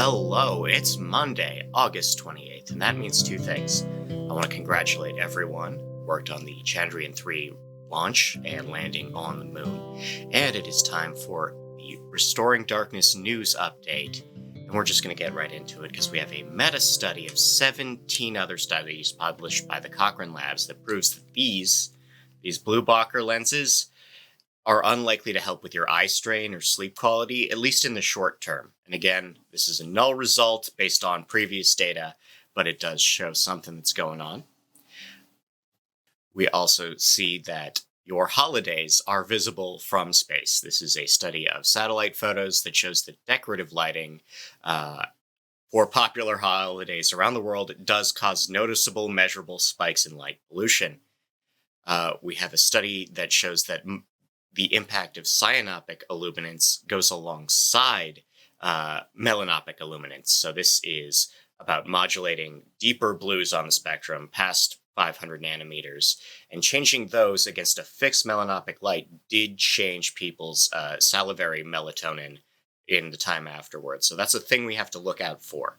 Hello, it's Monday, August 28th, and that means two things. I want to congratulate everyone who worked on the Chandrayaan 3 launch and landing on the moon, and it is time for the Restoring Darkness news update. And we're just going to get right into it because we have a meta-study of 17 other studies published by the Cochrane Labs that proves that these blue Bacher lenses are unlikely to help with your eye strain or sleep quality, at least in the short term. And again, this is a null result based on previous data, but it does show something that's going on. We also see that your holidays are visible from space. This is a study of satellite photos that shows that decorative lighting for popular holidays around the world does cause noticeable, measurable spikes in light pollution. We have a study that shows that the impact of cyanopic illuminance goes alongside melanopic illuminance. So this is about modulating deeper blues on the spectrum past 500 nanometers, and changing those against a fixed melanopic light did change people's salivary melatonin in the time afterwards. So that's a thing we have to look out for.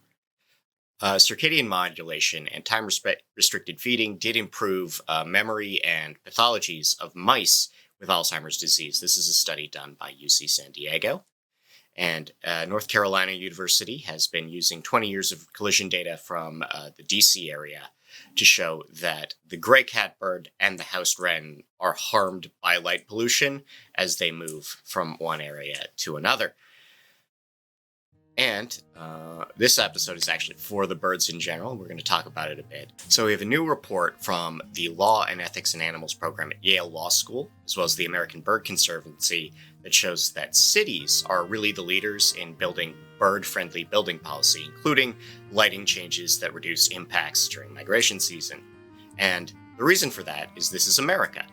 Circadian modulation and time-restricted feeding did improve memory and pathologies of mice with Alzheimer's disease. This is a study done by UC San Diego. And North Carolina University has been using 20 years of collision data from the DC area to show that the gray catbird and the house wren are harmed by light pollution as they move from one area to another. And this episode is actually for the birds in general. We're going to talk about it a bit. So we have a new report from the Law and Ethics in Animals program at Yale Law School, as well as the American Bird Conservancy, that shows that cities are really the leaders in building bird-friendly building policy, including lighting changes that reduce impacts during migration season. And the reason for that is this is America,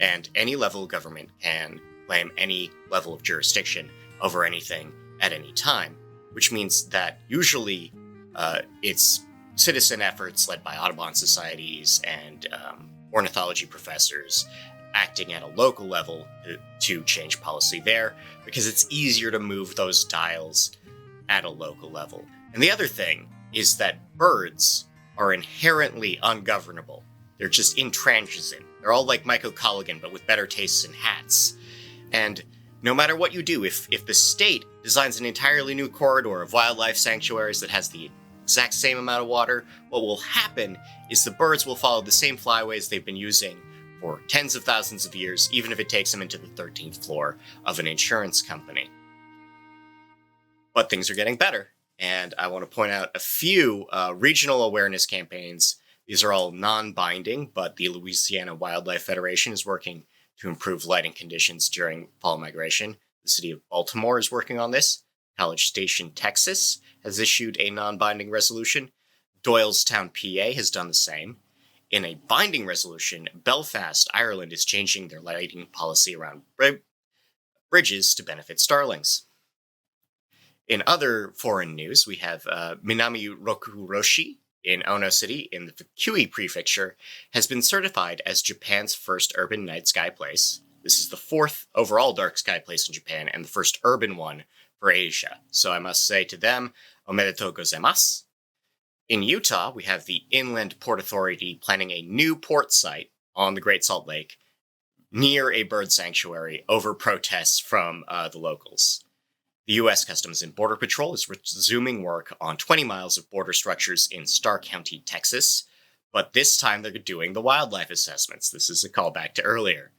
and any level of government can claim any level of jurisdiction over anything at any time, which means that usually it's citizen efforts led by Audubon societies and ornithology professors acting at a local level to change policy there, because it's easier to move those dials at a local level. And the other thing is that birds are inherently ungovernable. They're just intransigent. They're all like Michael Colligan, but with better tastes in hats. And no matter what you do, if the state designs an entirely new corridor of wildlife sanctuaries that has the exact same amount of water, what will happen is the birds will follow the same flyways they've been using for tens of thousands of years, even if it takes them into the 13th floor of an insurance company. But things are getting better, and I want to point out a few regional awareness campaigns. These are all non-binding, but the Louisiana Wildlife Federation is working to improve lighting conditions during fall migration. The city of Baltimore is working on this. College Station, Texas has issued a non-binding resolution. Doylestown, PA has done the same. In a binding resolution, Belfast, Ireland is changing their lighting policy around bridges to benefit starlings. In other foreign news, we have Minami-Rokuroshi in Ono City in the Fukui prefecture has been certified as Japan's first urban night sky place. This is the fourth overall dark sky place in Japan and the first urban one for Asia. So I must say to them, omedetou gozaimasu. In Utah, we have the Inland Port Authority planning a new port site on the Great Salt Lake near a bird sanctuary over protests from the locals. The U.S. Customs and Border Patrol is resuming work on 20 miles of border structures in Starr County, Texas, but this time they're doing the wildlife assessments. This is a callback to earlier.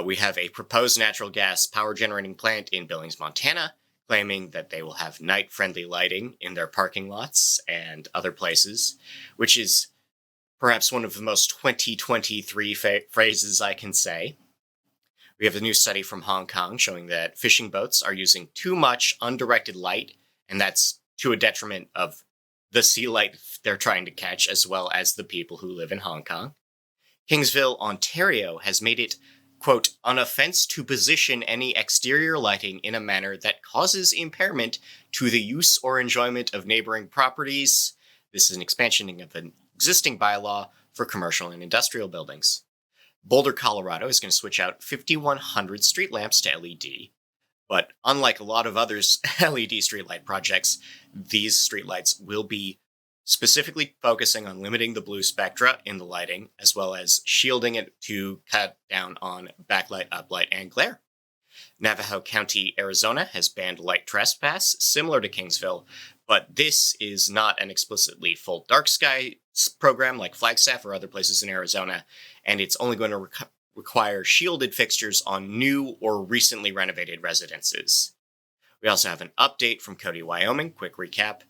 We have a proposed natural gas power generating plant in Billings, Montana, claiming that they will have night-friendly lighting in their parking lots and other places, which is perhaps one of the most 2023 phrases I can say. We have a new study from Hong Kong showing that fishing boats are using too much undirected light, and that's to a detriment of the sea light they're trying to catch, as well as the people who live in Hong Kong. Kingsville, Ontario has made it, quote, an offense to position any exterior lighting in a manner that causes impairment to the use or enjoyment of neighboring properties. This is an expansion of an existing bylaw for commercial and industrial buildings. Boulder, Colorado is going to switch out 5,100 street lamps to LED. But unlike a lot of others LED streetlight projects, these streetlights will be specifically focusing on limiting the blue spectra in the lighting, as well as shielding it to cut down on backlight, uplight, and glare. Navajo County, Arizona has banned light trespass, similar to Kingsville, but this is not an explicitly full DarkSky program like Flagstaff or other places in Arizona, and it's only going to require shielded fixtures on new or recently renovated residences. We also have an update from Cody, Wyoming. Quick recap.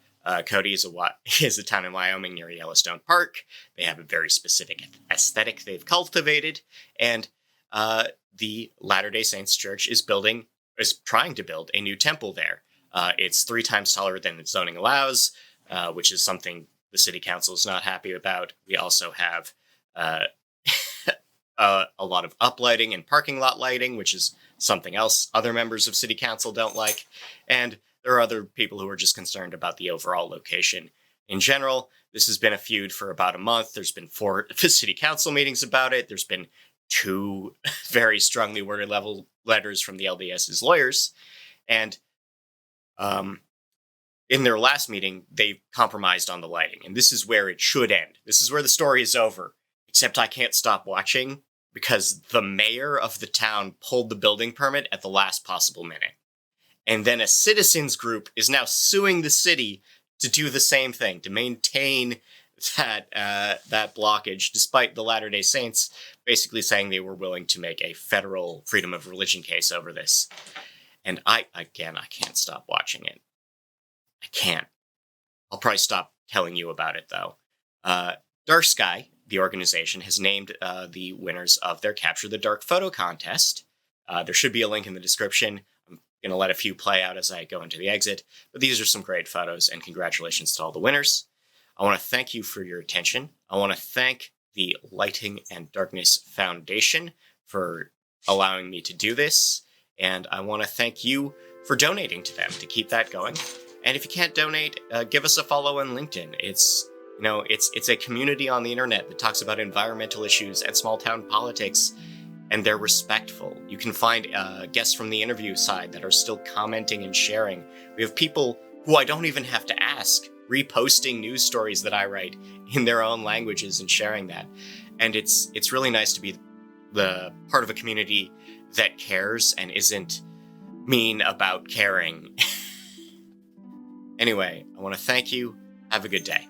Cody is a town in Wyoming near Yellowstone Park. They have a very specific aesthetic they've cultivated, and the Latter-day Saints Church is trying to build a new temple there. It's 3 times taller than the zoning allows, which is something the city council is not happy about. We also have a lot of uplighting and parking lot lighting, which is something else other members of city council don't like. And there are other people who are just concerned about the overall location. In general, this has been a feud for about a month. There's been 4 city council meetings about it. There's been 2 very strongly worded letters from the LDS's lawyers. And in their last meeting, they compromised on the lighting. And this is where it should end. This is where the story is over. Except I can't stop watching because the mayor of the town pulled the building permit at the last possible minute. And then a citizens group is now suing the city to do the same thing, to maintain that blockage, despite the Latter-day Saints basically saying they were willing to make a federal freedom of religion case over this. And I can't stop watching it. I can't. I'll probably stop telling you about it, though. DarkSky, the organization, has named the winners of their Capture the Dark photo contest. There should be a link in the description. I'm going to let a few play out as I go into the exit, but these are some great photos, and congratulations to all the winners. I want to thank you for your attention. I want to thank the Lighting and Darkness Foundation for allowing me to do this, and I want to thank you for donating to them to keep that going. And if you can't donate, give us a follow on LinkedIn. It's a community on the internet that talks about environmental issues and small town politics, and they're respectful. You can find guests from the interview side that are still commenting and sharing. We have people who I don't even have to ask reposting news stories that I write in their own languages and sharing that. And it's really nice to be the part of a community that cares and isn't mean about caring. Anyway, I want to thank you. Have a good day.